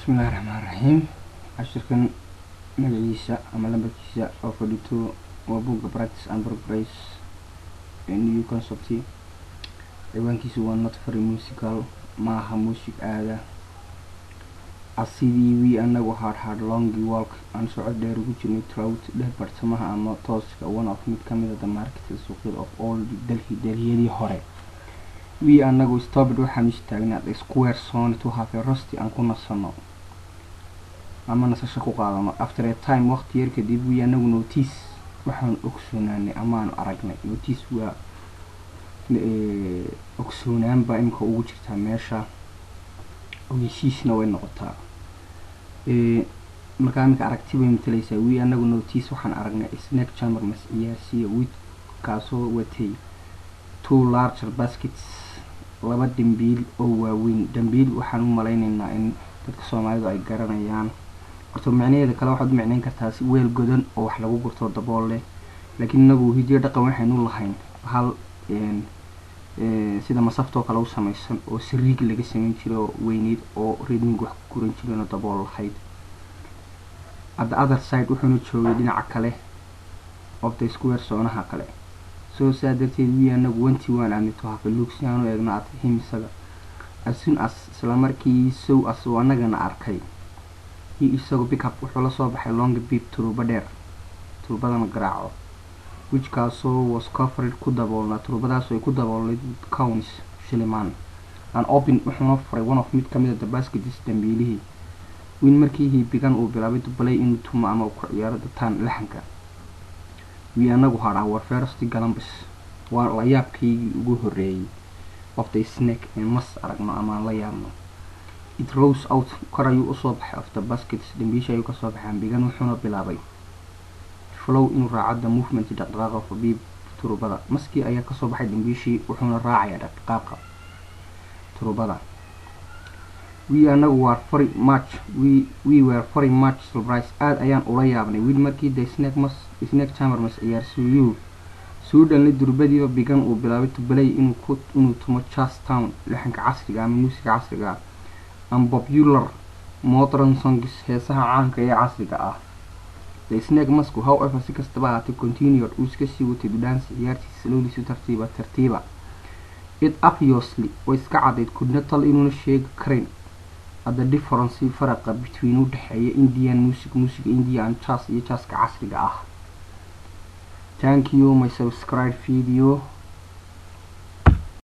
Bismillahirrahmanirrahim. Ashirkan magaciisa ama lambarkiisa oo fadhito waa buugga practice and progress new concept. Ciwaankiisu waa not very musical, maaha music aada asidii wii anagu hard long walk aan socod dheer ugu jirnay throughout dheer bartamaha ama tooska one of mid kamid ah the market suuqyada of all Delhi hore. We anagu stopped waxaan istaagnay at square zone to have a rusty aan ku nasano ama nasasho ku qaadano. After a time waqti yar kadib we anagu notice waxaan ogsoonaanay ama aan aragnay. Notice waa ogsoonaan baa imka ugu jirtaa meesha ogeysiisna way noqotaa. Markaa imka aragti bay matalaysaa. We anagu notice waxaan aragnay snake chamber mas ciyaarsiya with kaasoo watay two larger baskets, laba dambiil oo waaweyn. Dambiil waxaan u malaynaynaa in dadka Soomaalidu ay garanayaan. Horta macnaheeda kale waxaad u macnayn kartaa si weel godan oo wax lagu gurto dabool leh, laakiin inagu hidiyo dhaqan waxaynu lahayn hal sida masaftoo kale u samaysan oo sariig laga samayn jiray oo weyneed oo reeding wax ku guran jireen oo dabool lahayd. At the other side wuxuuna joogay dhinaca kale of the square zoonaha kale. So darteed we anagu wanti waan aadnay to have a look si aan u eegno at him isaga. As soon as isla markii so as uu anagana arkay isagu pick up wuxuu la soo baxay long beep turuba dheer, turubadana garaaco, which kaasoo was covered ku daboolna turubadaas ay ku daboolay counts shilimaan and open wuxuuna furay one of mid kamid ah the baskets dambiilihii. Win markii he began uu bilaabay to play inuu tumo ama ku ciyaaro dataan laxanka. We anagu had our first galambis waa la yaabkaygii ugu horreeyay of the snake ee mas aragno ama la yaabno. It rose out kor ayuu usoo baxay of the baskets dambiisha ayuu kasoo baxay. Began wuxuuna bilaabay flow inuu raaco the movement dhaqdhaqaaqa of beep turubada. Maskii ayaa kasoo baxay dambiishii wuxuuna raacaya dhaqdhaqaaqa turubada. We were very much surprised. Aad ayaan ula yaabnay wid markii the snake chamber mas ciyaarsiiyo suddenly durbadiiba began uu bilaabay to play inuu tumo jazz town laxanka casriga ama muusiga casriga and popular modern songs heesaha caanka ee casriga ah. The snake masku however si kastaba ahaatee continued uu iska sii watay dance ciyaartiisa slowly si tartiiba. It obviously way iska cadayd could not tell inuuna sheegi karin the difference faraqa between u dhaxeeya Indian music India and jazz iyo jazzka casriga ah. Thank you my subscribe video.